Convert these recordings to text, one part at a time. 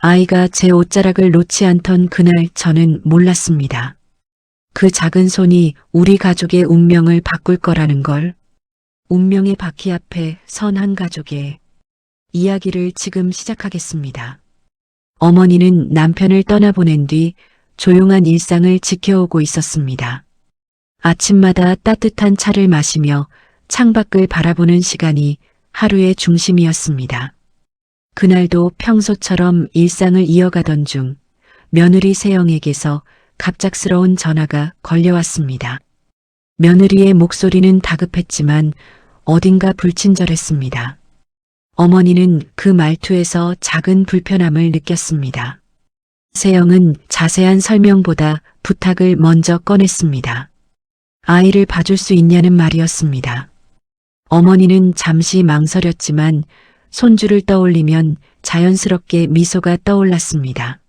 아이가 제 옷자락을 놓지 않던 그날 저는 몰랐습니다. 그 작은 손이 우리 가족의 운명을 바꿀 거라는 걸. 운명의 바퀴 앞에 선 한 가족의 이야기를 지금 시작하겠습니다. 어머니는 남편을 떠나보낸 뒤 조용한 일상을 지켜오고 있었습니다. 아침마다 따뜻한 차를 마시며 창밖을 바라보는 시간이 하루의 중심이었습니다. 그날도 평소처럼 일상을 이어가던 중 며느리 세영에게서 갑작스러운 전화가 걸려왔습니다. 며느리의 목소리는 다급했지만 어딘가 불친절했습니다. 어머니는 그 말투에서 작은 불편함을 느꼈습니다. 세영은 자세한 설명보다 부탁을 먼저 꺼냈습니다. 아이를 봐줄 수 있냐는 말이었습니다. 어머니는 잠시 망설였지만 손주를 떠올리면 자연스럽게 미소가 떠올랐습니다.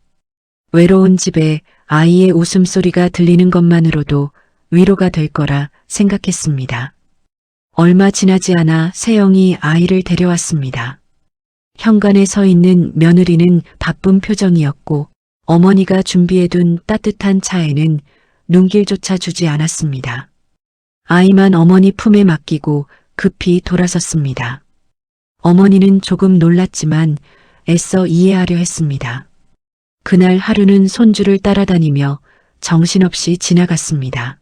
외로운 집에 아이의 웃음소리가 들리는 것만으로도 위로가 될 거라 생각했습니다. 얼마 지나지 않아 세영이 아이를 데려왔습니다. 현관에 서 있는 며느리는 바쁜 표정이었고 어머니가 준비해둔 따뜻한 차에는 눈길조차 주지 않았습니다. 아이만 어머니 품에 맡기고 급히 돌아섰습니다. 어머니는 조금 놀랐지만 애써 이해하려 했습니다. 그날 하루는 손주를 따라다니며 정신없이 지나갔습니다.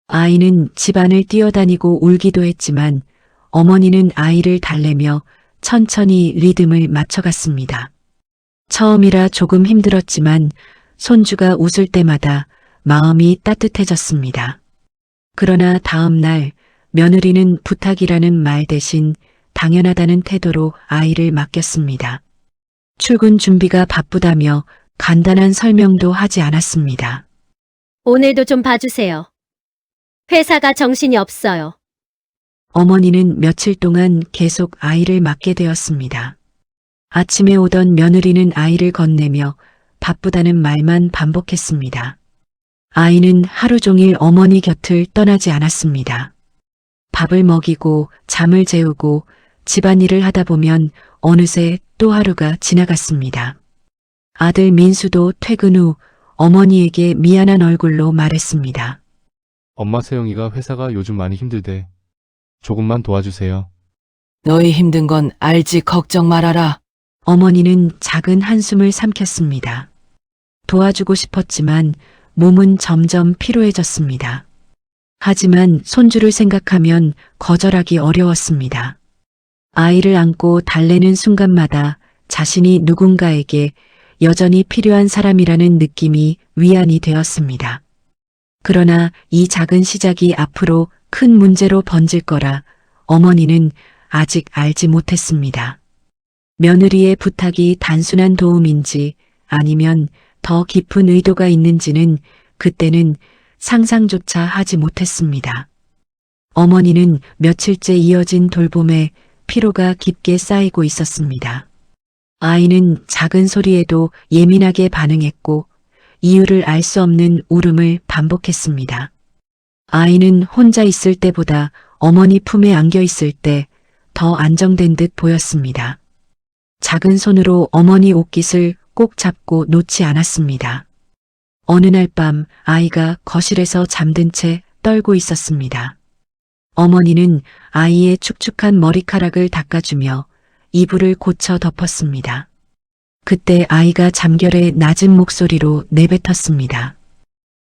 아이는 집안을 뛰어다니고 울기도 했지만 어머니는 아이를 달래며 천천히 리듬을 맞춰갔습니다. 처음이라 조금 힘들었지만 손주가 웃을 때마다 마음이 따뜻해졌습니다. 그러나 다음 날 며느리는 부탁이라는 말 대신 당연하다는 태도로 아이를 맡겼습니다. 출근 준비가 바쁘다며 간단한 설명도 하지 않았습니다. 오늘도 좀 봐주세요. 회사가 정신이 없어요. 어머니는 며칠 동안 계속 아이를 맡게 되었습니다. 아침에 오던 며느리는 아이를 건네며 바쁘다는 말만 반복했습니다. 아이는 하루 종일 어머니 곁을 떠나지 않았습니다. 밥을 먹이고 잠을 재우고 집안일을 하다 보면 어느새 또 하루가 지나갔습니다. 아들 민수도 퇴근 후 어머니에게 미안한 얼굴로 말했습니다. 엄마 세영이가 회사가 요즘 많이 힘들대. 조금만 도와주세요. 너희 힘든 건 알지 걱정 말아라. 어머니는 작은 한숨을 삼켰습니다. 도와주고 싶었지만 몸은 점점 피로해졌습니다. 하지만 손주를 생각하면 거절하기 어려웠습니다. 아이를 안고 달래는 순간마다 자신이 누군가에게 여전히 필요한 사람이라는 느낌이 위안이 되었습니다. 그러나 이 작은 시작이 앞으로 큰 문제로 번질 거라 어머니는 아직 알지 못했습니다. 며느리의 부탁이 단순한 도움인지 아니면 더 깊은 의도가 있는지는 그때는 상상조차 하지 못했습니다. 어머니는 며칠째 이어진 돌봄에 피로가 깊게 쌓이고 있었습니다. 아이는 작은 소리에도 예민하게 반응했고 이유를 알 수 없는 울음을 반복했습니다. 아이는 혼자 있을 때보다 어머니 품에 안겨 있을 때 더 안정된 듯 보였습니다. 작은 손으로 어머니 옷깃을 꼭 잡고 놓지 않았습니다. 어느 날 밤 아이가 거실에서 잠든 채 떨고 있었습니다. 어머니는 아이의 축축한 머리카락을 닦아주며 이불을 고쳐 덮었습니다. 그때 아이가 잠결에 낮은 목소리로 내뱉었습니다.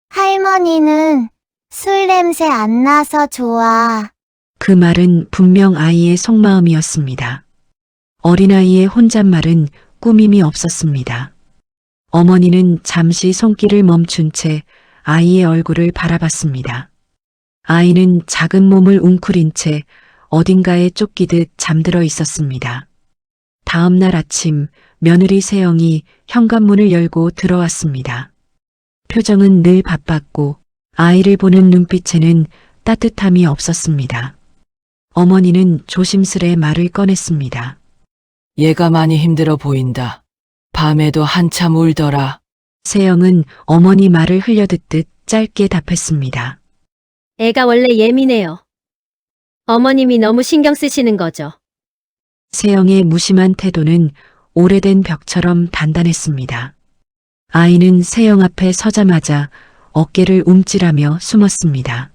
할머니는 술 냄새 안 나서 좋아. 그 말은 분명 아이의 속마음이었습니다. 어린아이의 혼잣말은 꾸밈이 없었습니다. 어머니는 잠시 손길을 멈춘 채 아이의 얼굴을 바라봤습니다. 아이는 작은 몸을 웅크린 채 어딘가에 쫓기듯 잠들어 있었습니다. 다음 날 아침 며느리 세영이 현관문을 열고 들어왔습니다. 표정은 늘 바빴고 아이를 보는 눈빛에는 따뜻함이 없었습니다. 어머니는 조심스레 말을 꺼냈습니다. 얘가 많이 힘들어 보인다. 밤에도 한참 울더라. 세영은 어머니 말을 흘려듣듯 짧게 답했습니다. 애가 원래 예민해요. 어머님이 너무 신경 쓰시는 거죠. 세영의 무심한 태도는 오래된 벽처럼 단단했습니다. 아이는 세영 앞에 서자마자 어깨를 움찔하며 숨었습니다.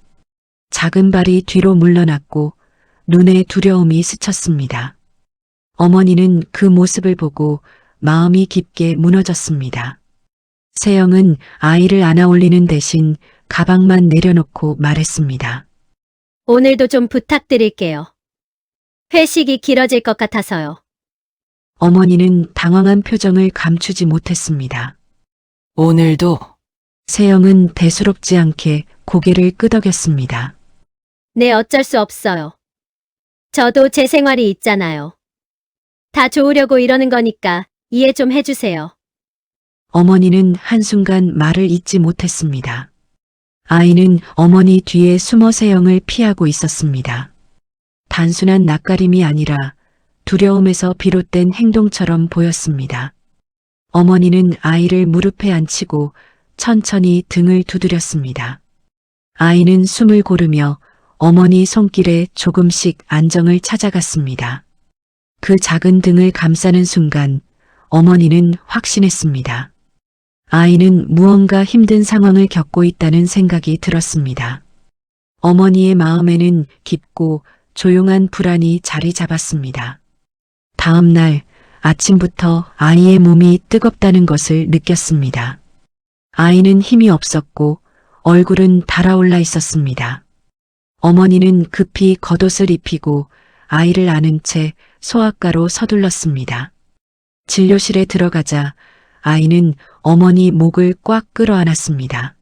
작은 발이 뒤로 물러났고 눈에 두려움이 스쳤습니다. 어머니는 그 모습을 보고 마음이 깊게 무너졌습니다. 세영은 아이를 안아 올리는 대신 가방만 내려놓고 말했습니다. 오늘도 좀 부탁드릴게요. 회식이 길어질 것 같아서요. 어머니는 당황한 표정을 감추지 못했습니다. 오늘도 세영은 대수롭지 않게 고개를 끄덕였습니다. 네, 어쩔 수 없어요. 저도 제 생활이 있잖아요. 다 좋으려고 이러는 거니까 이해 좀 해주세요. 어머니는 한순간 말을 잇지 못했습니다. 아이는 어머니 뒤에 숨어 세영을 피하고 있었습니다. 단순한 낯가림이 아니라 두려움에서 비롯된 행동처럼 보였습니다. 어머니는 아이를 무릎에 앉히고 천천히 등을 두드렸습니다. 아이는 숨을 고르며 어머니 손길에 조금씩 안정을 찾아갔습니다. 그 작은 등을 감싸는 순간 어머니는 확신했습니다. 아이는 무언가 힘든 상황을 겪고 있다는 생각이 들었습니다. 어머니의 마음에는 깊고 조용한 불안이 자리 잡았습니다. 다음 날 아침부터 아이의 몸이 뜨겁다는 것을 느꼈습니다. 아이는 힘이 없었고 얼굴은 달아올라 있었습니다. 어머니는 급히 겉옷을 입히고 아이를 안은 채 소아과로 서둘렀습니다. 진료실에 들어가자 아이는 어머니 목을 꽉 끌어안았습니다.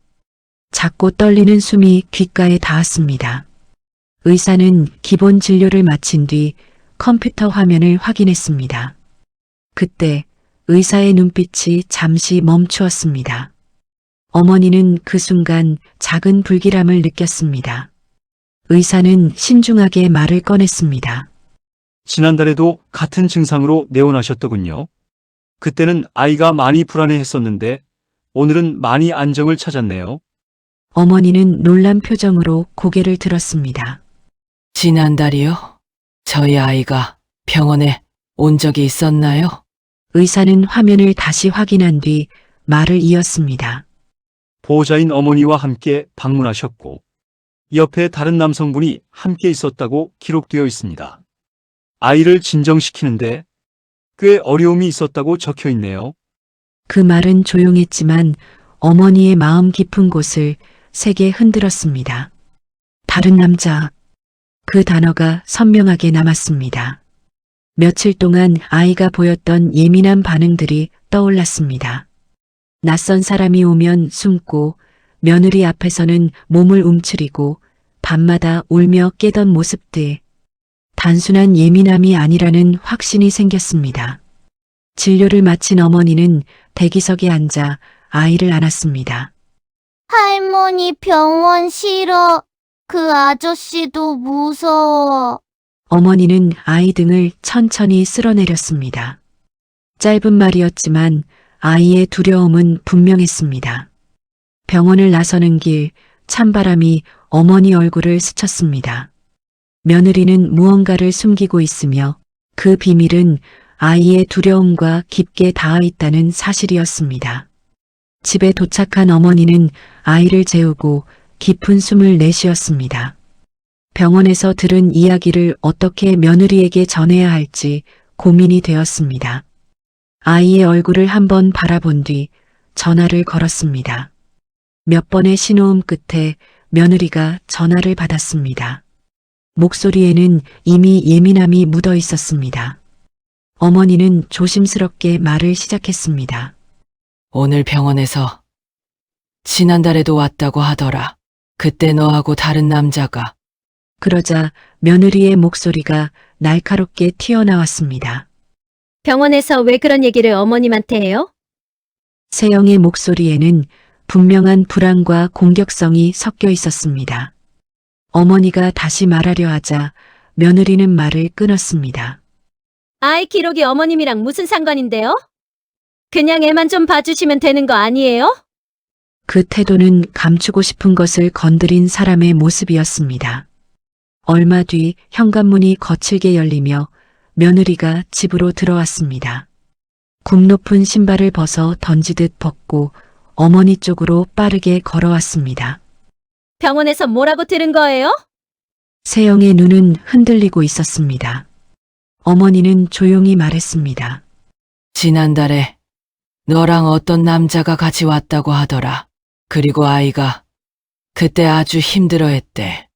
작고 떨리는 숨이 귓가에 닿았습니다. 의사는 기본 진료를 마친 뒤 컴퓨터 화면을 확인했습니다. 그때 의사의 눈빛이 잠시 멈추었습니다. 어머니는 그 순간 작은 불길함을 느꼈습니다. 의사는 신중하게 말을 꺼냈습니다. 지난달에도 같은 증상으로 내원하셨더군요. 그때는 아이가 많이 불안해했었는데 오늘은 많이 안정을 찾았네요. 어머니는 놀란 표정으로 고개를 들었습니다. 지난달이요? 저희 아이가 병원에 온 적이 있었나요? 의사는 화면을 다시 확인한 뒤 말을 이었습니다. 보호자인 어머니와 함께 방문하셨고 옆에 다른 남성분이 함께 있었다고 기록되어 있습니다. 아이를 진정시키는데 꽤 어려움이 있었다고 적혀 있네요. 그 말은 조용했지만 어머니의 마음 깊은 곳을 세게 흔들었습니다. 다른 남자. 그 단어가 선명하게 남았습니다. 며칠 동안 아이가 보였던 예민한 반응들이 떠올랐습니다. 낯선 사람이 오면 숨고 며느리 앞에서는 몸을 움츠리고 밤마다 울며 깨던 모습들. 단순한 예민함이 아니라는 확신이 생겼습니다. 진료를 마친 어머니는 대기석에 앉아 아이를 안았습니다. 할머니 병원 싫어. 그 아저씨도 무서워. 어머니는 아이 등을 천천히 쓸어내렸습니다. 짧은 말이었지만 아이의 두려움은 분명했습니다. 병원을 나서는 길 찬바람이 어머니 얼굴을 스쳤습니다. 며느리는 무언가를 숨기고 있으며 그 비밀은 아이의 두려움과 깊게 닿아 있다는 사실이었습니다. 집에 도착한 어머니는 아이를 재우고 깊은 숨을 내쉬었습니다. 병원에서 들은 이야기를 어떻게 며느리에게 전해야 할지 고민이 되었습니다. 아이의 얼굴을 한번 바라본 뒤 전화를 걸었습니다. 몇 번의 신호음 끝에 며느리가 전화를 받았습니다. 목소리에는 이미 예민함이 묻어 있었습니다. 어머니는 조심스럽게 말을 시작했습니다. 오늘 병원에서 지난달에도 왔다고 하더라. 그때 너하고 다른 남자가. 그러자 며느리의 목소리가 날카롭게 튀어나왔습니다. 병원에서 왜 그런 얘기를 어머님한테 해요? 세영의 목소리에는 분명한 불안과 공격성이 섞여 있었습니다. 어머니가 다시 말하려 하자 며느리는 말을 끊었습니다. 아이 기록이 어머님이랑 무슨 상관인데요? 그냥 애만 좀 봐주시면 되는 거 아니에요? 그 태도는 감추고 싶은 것을 건드린 사람의 모습이었습니다. 얼마 뒤 현관문이 거칠게 열리며 며느리가 집으로 들어왔습니다. 굽 높은 신발을 벗어 던지듯 벗고 어머니 쪽으로 빠르게 걸어왔습니다. 병원에서 뭐라고 들은 거예요? 세영의 눈은 흔들리고 있었습니다. 어머니는 조용히 말했습니다. 지난달에 너랑 어떤 남자가 같이 왔다고 하더라. 그리고 아이가 그때 아주 힘들어했대.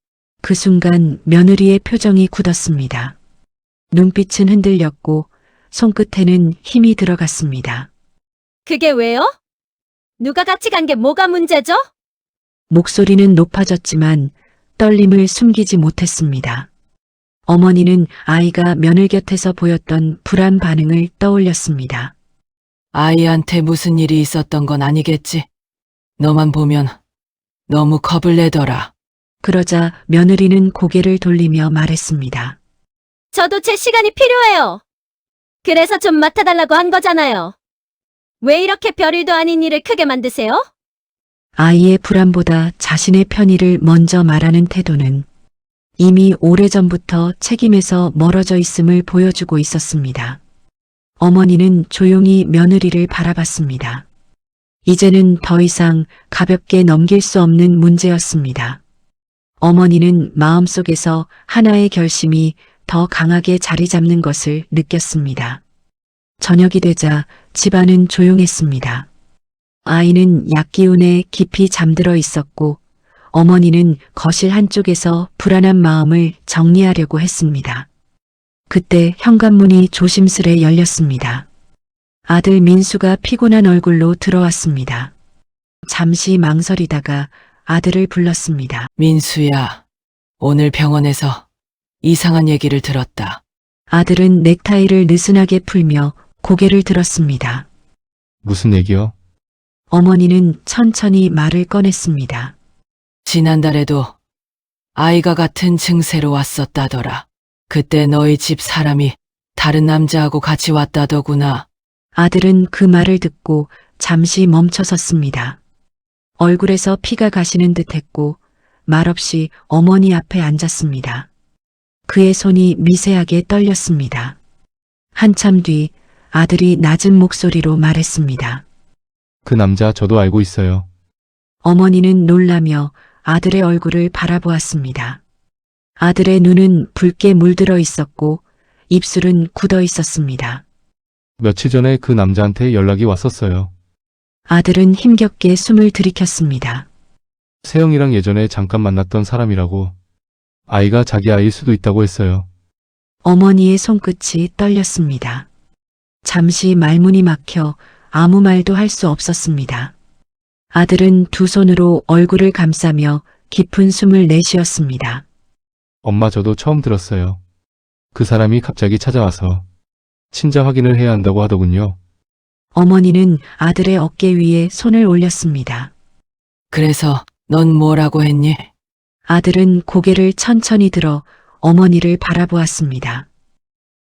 그 순간 며느리의 표정이 굳었습니다. 눈빛은 흔들렸고 손끝에는 힘이 들어갔습니다. 그게 왜요? 누가 같이 간 게 뭐가 문제죠? 목소리는 높아졌지만 떨림을 숨기지 못했습니다. 어머니는 아이가 며느 곁에서 보였던 불안 반응을 떠올렸습니다. 아이한테 무슨 일이 있었던 건 아니겠지? 너만 보면 너무 겁을 내더라. 그러자 며느리는 고개를 돌리며 말했습니다. 저도 제 시간이 필요해요. 그래서 좀 맡아달라고 한 거잖아요. 왜 이렇게 별일도 아닌 일을 크게 만드세요? 아이의 불안보다 자신의 편의를 먼저 말하는 태도는 이미 오래전부터 책임에서 멀어져 있음을 보여주고 있었습니다. 어머니는 조용히 며느리를 바라봤습니다. 이제는 더 이상 가볍게 넘길 수 없는 문제였습니다. 어머니는 마음속에서 하나의 결심이 더 강하게 자리 잡는 것을 느꼈습니다. 저녁이 되자 집안은 조용했습니다. 아이는 약기운에 깊이 잠들어 있었고 어머니는 거실 한쪽에서 불안한 마음을 정리하려고 했습니다. 그때 현관문이 조심스레 열렸습니다. 아들 민수가 피곤한 얼굴로 들어왔습니다. 잠시 망설이다가 아들을 불렀습니다. 민수야, 오늘 병원에서 이상한 얘기를 들었다. 아들은 넥타이를 느슨하게 풀며 고개를 들었습니다. 무슨 얘기요? 어머니는 천천히 말을 꺼냈습니다. 지난달에도 아이가 같은 증세로 왔었다더라. 그때 너희 집 사람이 다른 남자하고 같이 왔다더구나. 아들은 그 말을 듣고 잠시 멈춰섰습니다. 얼굴에서 피가 가시는 듯했고 말없이 어머니 앞에 앉았습니다. 그의 손이 미세하게 떨렸습니다. 한참 뒤 아들이 낮은 목소리로 말했습니다. 그 남자 저도 알고 있어요. 어머니는 놀라며 아들의 얼굴을 바라보았습니다. 아들의 눈은 붉게 물들어 있었고 입술은 굳어 있었습니다. 며칠 전에 그 남자한테 연락이 왔었어요. 아들은 힘겹게 숨을 들이켰습니다. 세영이랑 예전에 잠깐 만났던 사람이라고. 아이가 자기 아이일 수도 있다고 했어요. 어머니의 손끝이 떨렸습니다. 잠시 말문이 막혀 아무 말도 할 수 없었습니다. 아들은 두 손으로 얼굴을 감싸며 깊은 숨을 내쉬었습니다. 엄마 저도 처음 들었어요. 그 사람이 갑자기 찾아와서 친자 확인을 해야 한다고 하더군요. 어머니는 아들의 어깨 위에 손을 올렸습니다. 그래서 넌 뭐라고 했니? 아들은 고개를 천천히 들어 어머니를 바라보았습니다.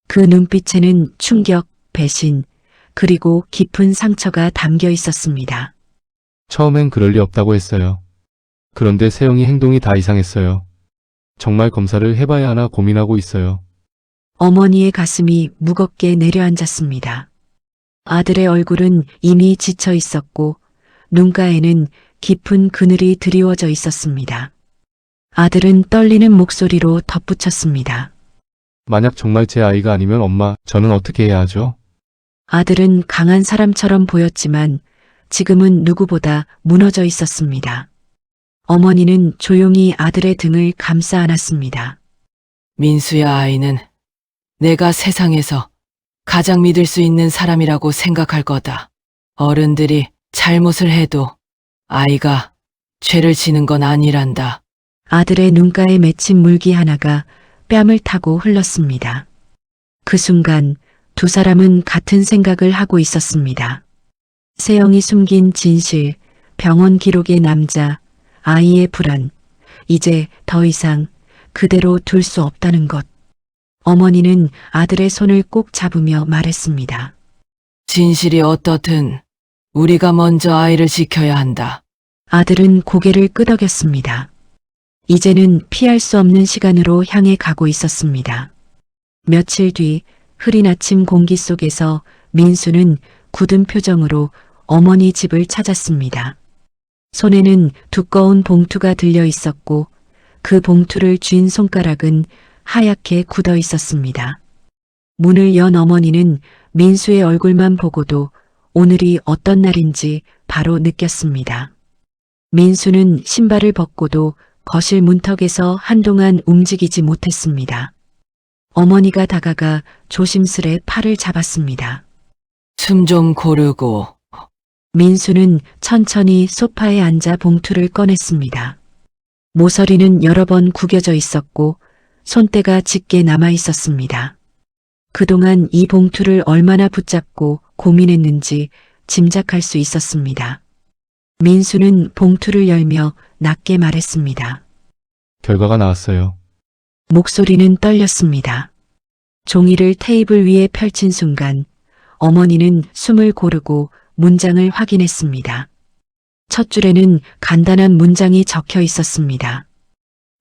그 눈빛에는 충격, 배신, 그리고 깊은 상처가 담겨 있었습니다. 처음엔 그럴 리 없다고 했어요. 그런데 세영이 행동이 다 이상했어요. 정말 검사를 해봐야 하나 고민하고 있어요. 어머니의 가슴이 무겁게 내려앉았습니다. 아들의 얼굴은 이미 지쳐 있었고 눈가에는 깊은 그늘이 드리워져 있었습니다. 아들은 떨리는 목소리로 덧붙였습니다. 만약 정말 제 아이가 아니면 엄마, 저는 어떻게 해야 하죠? 아들은 강한 사람처럼 보였지만 지금은 누구보다 무너져 있었습니다. 어머니는 조용히 아들의 등을 감싸 안았습니다. 민수야, 아이는 내가 세상에서 가장 믿을 수 있는 사람이라고 생각할 거다. 어른들이 잘못을 해도 아이가 죄를 지는 건 아니란다. 아들의 눈가에 맺힌 물기 하나가 뺨을 타고 흘렀습니다. 그 순간 두 사람은 같은 생각을 하고 있었습니다. 세영이 숨긴 진실, 병원 기록의 남자, 아이의 불안, 이제 더 이상 그대로 둘 수 없다는 것. 어머니는 아들의 손을 꼭 잡으며 말했습니다. 진실이 어떻든 우리가 먼저 아이를 지켜야 한다. 아들은 고개를 끄덕였습니다. 이제는 피할 수 없는 시간으로 향해 가고 있었습니다. 며칠 뒤 흐린 아침 공기 속에서 민수는 굳은 표정으로 어머니 집을 찾았습니다. 손에는 두꺼운 봉투가 들려 있었고 그 봉투를 쥔 손가락은 하얗게 굳어 있었습니다. 문을 연 어머니는 민수의 얼굴만 보고도 오늘이 어떤 날인지 바로 느꼈습니다. 민수는 신발을 벗고도 거실 문턱에서 한동안 움직이지 못했습니다. 어머니가 다가가 조심스레 팔을 잡았습니다. 숨 좀 고르고. 민수는 천천히 소파에 앉아 봉투를 꺼냈습니다. 모서리는 여러 번 구겨져 있었고 손때가 짙게 남아 있었습니다. 그동안 이 봉투를 얼마나 붙잡고 고민했는지 짐작할 수 있었습니다. 민수는 봉투를 열며 낮게 말했습니다. 결과가 나왔어요. 목소리는 떨렸습니다. 종이를 테이블 위에 펼친 순간 어머니는 숨을 고르고 문장을 확인했습니다. 첫 줄에는 간단한 문장이 적혀 있었습니다.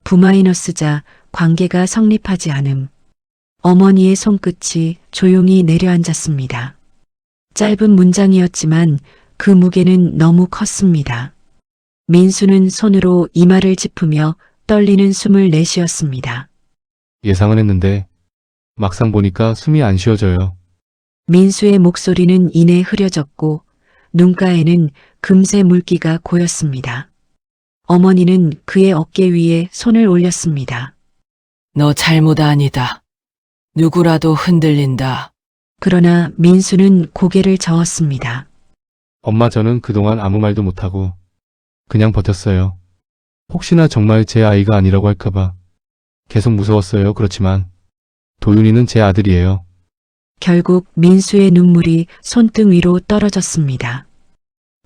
부마이너스자 관계가 성립하지 않음. 어머니의 손끝이 조용히 내려앉았습니다. 짧은 문장이었지만 그 무게는 너무 컸습니다. 민수는 손으로 이마를 짚으며 떨리는 숨을 내쉬었습니다. 예상은 했는데 막상 보니까 숨이 안 쉬어져요. 민수의 목소리는 이내 흐려졌고 눈가에는 금세 물기가 고였습니다. 어머니는 그의 어깨 위에 손을 올렸습니다. 너 잘못 아니다. 누구라도 흔들린다. 그러나 민수는 고개를 저었습니다. 엄마, 저는 그동안 아무 말도 못하고 그냥 버텼어요. 혹시나 정말 제 아이가 아니라고 할까봐 계속 무서웠어요. 그렇지만 도윤이는 제 아들이에요. 결국 민수의 눈물이 손등 위로 떨어졌습니다.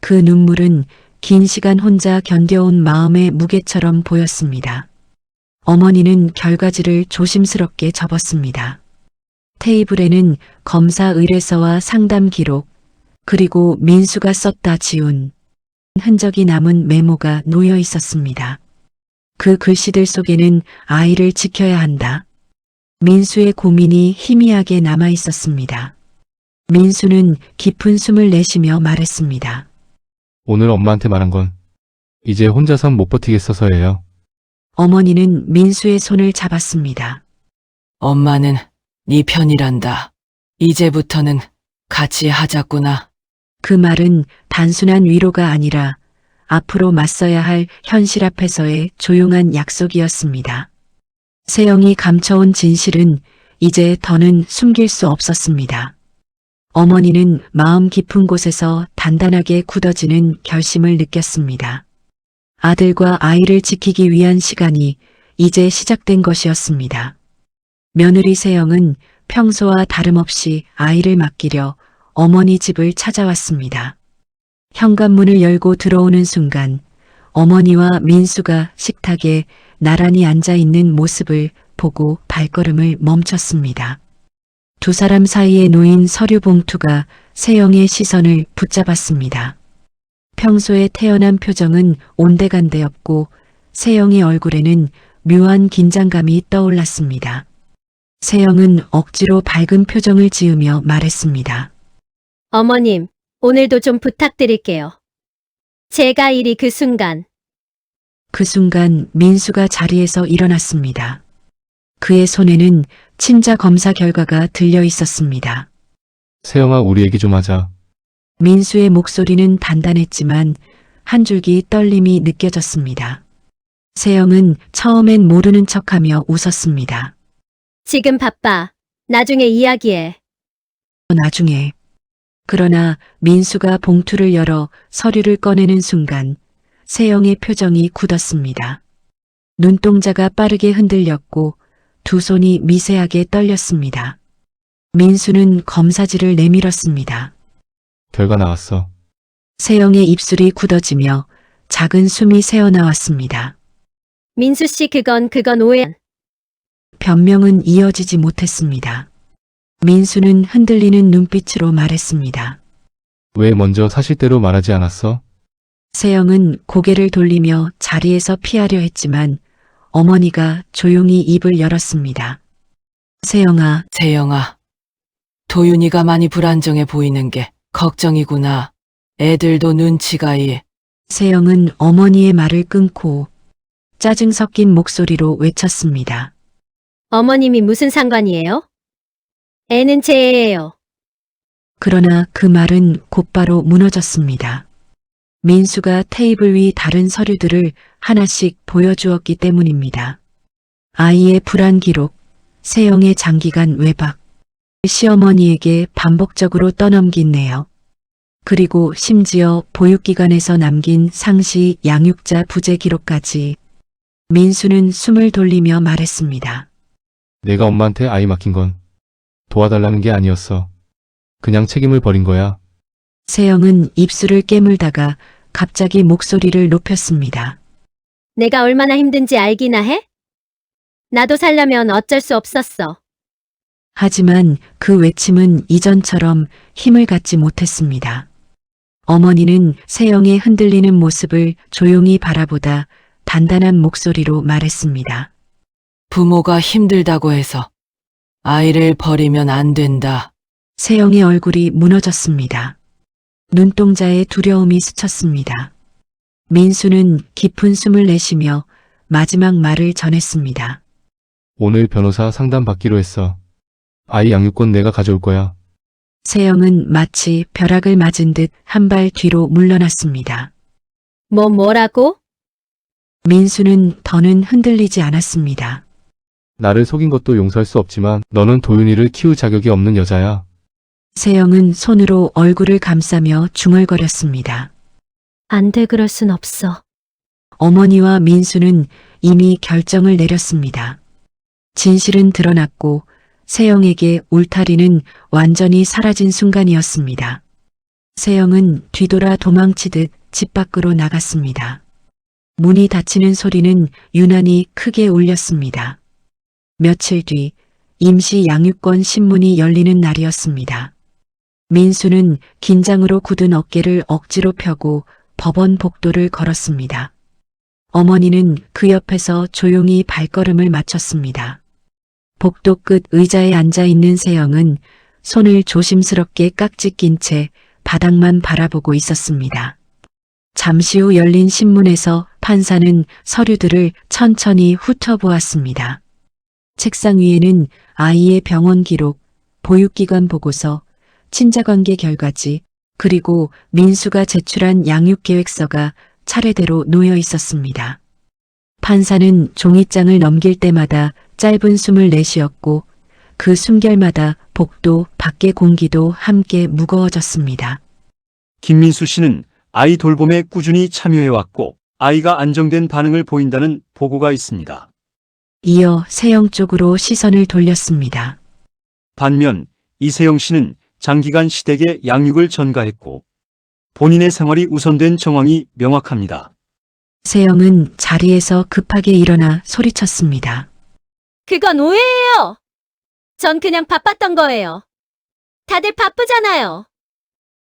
그 눈물은 긴 시간 혼자 견뎌온 마음의 무게처럼 보였습니다. 어머니는 결과지를 조심스럽게 접었습니다. 테이블에는 검사 의뢰서와 상담 기록, 그리고 민수가 썼다 지운 흔적이 남은 메모가 놓여 있었습니다. 그 글씨들 속에는 아이를 지켜야 한다. 민수의 고민이 희미하게 남아 있었습니다. 민수는 깊은 숨을 내쉬며 말했습니다. 오늘 엄마한테 말한 건 이제 혼자선 못 버티겠어서예요. 어머니는 민수의 손을 잡았습니다. 엄마는 네 편이란다. 이제부터는 같이 하자꾸나. 그 말은 단순한 위로가 아니라 앞으로 맞서야 할 현실 앞에서의 조용한 약속이었습니다. 세영이 감춰온 진실은 이제 더는 숨길 수 없었습니다. 어머니는 마음 깊은 곳에서 단단하게 굳어지는 결심을 느꼈습니다. 아들과 아이를 지키기 위한 시간이 이제 시작된 것이었습니다. 며느리 세영은 평소와 다름없이 아이를 맡기려 어머니 집을 찾아왔습니다. 현관문을 열고 들어오는 순간 어머니와 민수가 식탁에 나란히 앉아 있는 모습을 보고 발걸음을 멈췄습니다. 두 사람 사이에 놓인 서류 봉투가 세영의 시선을 붙잡았습니다. 평소에 태연한 표정은 온데간데없고 세영의 얼굴에는 묘한 긴장감이 떠올랐습니다. 세영은 억지로 밝은 표정을 지으며 말했습니다. 어머님, 오늘도 좀 부탁드릴게요. 제가 이리 그 순간 그 순간 민수가 자리에서 일어났습니다. 그의 손에는 친자 검사 결과가 들려 있었습니다. 세영아, 우리 얘기 좀 하자. 민수의 목소리는 단단했지만 한 줄기 떨림이 느껴졌습니다. 세영은 처음엔 모르는 척하며 웃었습니다. 지금 바빠. 나중에 이야기해. 나중에. 그러나 민수가 봉투를 열어 서류를 꺼내는 순간 세영의 표정이 굳었습니다. 눈동자가 빠르게 흔들렸고 두 손이 미세하게 떨렸습니다. 민수는 검사지를 내밀었습니다. 결과 나왔어. 세영의 입술이 굳어지며 작은 숨이 새어나왔습니다. 민수 씨 그건 오해. 변명은 이어지지 못했습니다. 민수는 흔들리는 눈빛으로 말했습니다. 왜 먼저 사실대로 말하지 않았어? 세영은 고개를 돌리며 자리에서 피하려 했지만 어머니가 조용히 입을 열었습니다. 세영아, 세영아, 도윤이가 많이 불안정해 보이는 게 걱정이구나. 애들도 눈치가 세영은 어머니의 말을 끊고 짜증 섞인 목소리로 외쳤습니다. 어머님이 무슨 상관이에요? 애는 제 애예요. 그러나 그 말은 곧바로 무너졌습니다. 민수가 테이블 위 다른 서류들을 하나씩 보여주었기 때문입니다. 아이의 불안 기록, 세영의 장기간 외박, 시어머니에게 반복적으로 떠넘긴 내역, 그리고 심지어 보육기관에서 남긴 상시 양육자 부재 기록까지. 민수는 숨을 돌리며 말했습니다. 내가 엄마한테 아이 맡긴 건 도와달라는 게 아니었어. 그냥 책임을 버린 거야. 세영은 입술을 깨물다가 갑자기 목소리를 높였습니다. 내가 얼마나 힘든지 알기나 해? 나도 살려면 어쩔 수 없었어. 하지만 그 외침은 이전처럼 힘을 갖지 못했습니다. 어머니는 세영의 흔들리는 모습을 조용히 바라보다 단단한 목소리로 말했습니다. 부모가 힘들다고 해서 아이를 버리면 안 된다. 세영의 얼굴이 무너졌습니다. 눈동자에 두려움이 스쳤습니다. 민수는 깊은 숨을 내쉬며 마지막 말을 전했습니다. 오늘 변호사 상담 받기로 했어. 아이 양육권 내가 가져올 거야. 세영은 마치 벼락을 맞은 듯 한 발 뒤로 물러났습니다. 뭐라고? 민수는 더는 흔들리지 않았습니다. 나를 속인 것도 용서할 수 없지만 너는 도윤이를 키울 자격이 없는 여자야. 세영은 손으로 얼굴을 감싸며 중얼거렸습니다. 안 돼, 그럴 순 없어. 어머니와 민수는 이미 결정을 내렸습니다. 진실은 드러났고 세영에게 울타리는 완전히 사라진 순간이었습니다. 세영은 뒤돌아 도망치듯 집 밖으로 나갔습니다. 문이 닫히는 소리는 유난히 크게 울렸습니다. 며칠 뒤 임시 양육권 신문이 열리는 날이었습니다. 민수는 긴장으로 굳은 어깨를 억지로 펴고 법원 복도를 걸었습니다. 어머니는 그 옆에서 조용히 발걸음을 맞췄습니다. 복도 끝 의자에 앉아 있는 세영은 손을 조심스럽게 깍지 낀 채 바닥만 바라보고 있었습니다. 잠시 후 열린 신문에서 판사는 서류들을 천천히 훑어보았습니다. 책상 위에는 아이의 병원 기록, 보육기관 보고서, 친자관계 결과지, 그리고 민수가 제출한 양육계획서가 차례대로 놓여 있었습니다. 판사는 종이장을 넘길 때마다 짧은 숨을 내쉬었고 그 숨결마다 복도 밖의 공기도 함께 무거워졌습니다. 김민수 씨는 아이 돌봄에 꾸준히 참여해왔고 아이가 안정된 반응을 보인다는 보고가 있습니다. 이어 세영 쪽으로 시선을 돌렸습니다. 반면 이세영 씨는 장기간 시댁에 양육을 전가했고 본인의 생활이 우선된 정황이 명확합니다. 세영은 자리에서 급하게 일어나 소리쳤습니다. 그건 오해예요. 전 그냥 바빴던 거예요. 다들 바쁘잖아요.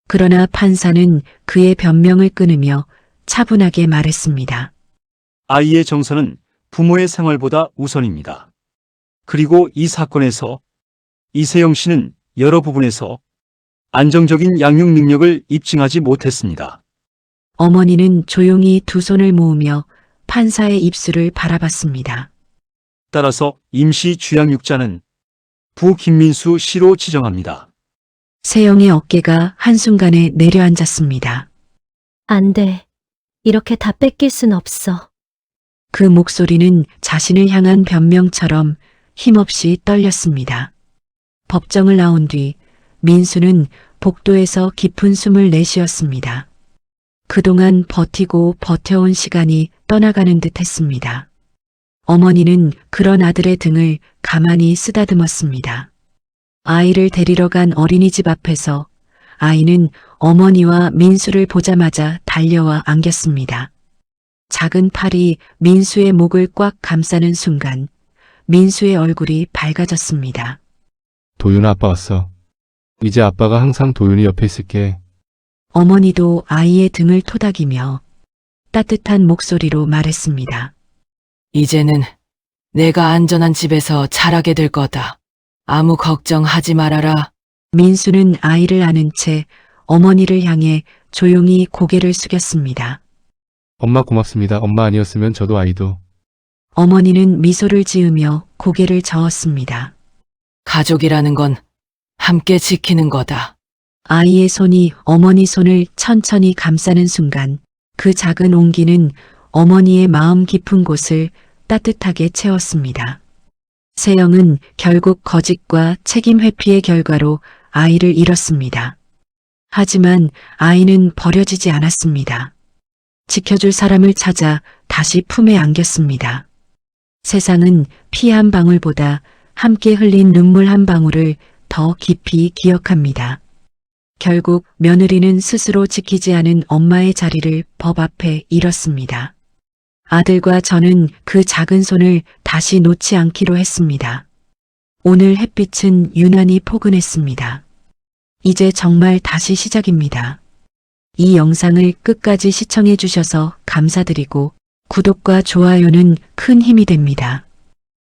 그러나 판사는 그의 변명을 끊으며 차분하게 말했습니다. 아이의 정서는 부모의 생활보다 우선입니다. 그리고 이 사건에서 이세영 씨는 여러 부분에서 안정적인 양육 능력을 입증하지 못했습니다. 어머니는 조용히 두 손을 모으며 판사의 입술을 바라봤습니다. 따라서 임시 주양육자는 부 김민수 씨로 지정합니다. 세영의 어깨가 한순간에 내려앉았습니다. 안 돼. 이렇게 다 뺏길 순 없어. 그 목소리는 자신을 향한 변명처럼 힘없이 떨렸습니다. 법정을 나온 뒤 민수는 복도에서 깊은 숨을 내쉬었습니다. 그동안 버티고 버텨온 시간이 떠나가는 듯 했습니다. 어머니는 그런 아들의 등을 가만히 쓰다듬었습니다. 아이를 데리러 간 어린이집 앞에서 아이는 어머니와 민수를 보자마자 달려와 안겼습니다. 작은 팔이 민수의 목을 꽉 감싸는 순간 민수의 얼굴이 밝아졌습니다. 도윤아, 아빠 왔어. 이제 아빠가 항상 도윤이 옆에 있을게. 어머니도 아이의 등을 토닥이며 따뜻한 목소리로 말했습니다. 이제는 내가 안전한 집에서 자라게 될 거다. 아무 걱정하지 말아라. 민수는 아이를 안은 채 어머니를 향해 조용히 고개를 숙였습니다. 엄마 고맙습니다. 엄마 아니었으면 저도 아이도. 어머니는 미소를 지으며 고개를 저었습니다. 가족이라는 건 함께 지키는 거다. 아이의 손이 어머니 손을 천천히 감싸는 순간 그 작은 온기는 어머니의 마음 깊은 곳을 따뜻하게 채웠습니다. 세영은 결국 거짓과 책임 회피의 결과로 아이를 잃었습니다. 하지만 아이는 버려지지 않았습니다. 지켜줄 사람을 찾아 다시 품에 안겼습니다. 세상은 피 한 방울보다 함께 흘린 눈물 한 방울을 더 깊이 기억합니다. 결국 며느리는 스스로 지키지 않은 엄마의 자리를 법 앞에 잃었습니다. 아들과 저는 그 작은 손을 다시 놓지 않기로 했습니다. 오늘 햇빛은 유난히 포근했습니다. 이제 정말 다시 시작입니다. 이 영상을 끝까지 시청해 주셔서 감사드리고 구독과 좋아요는 큰 힘이 됩니다.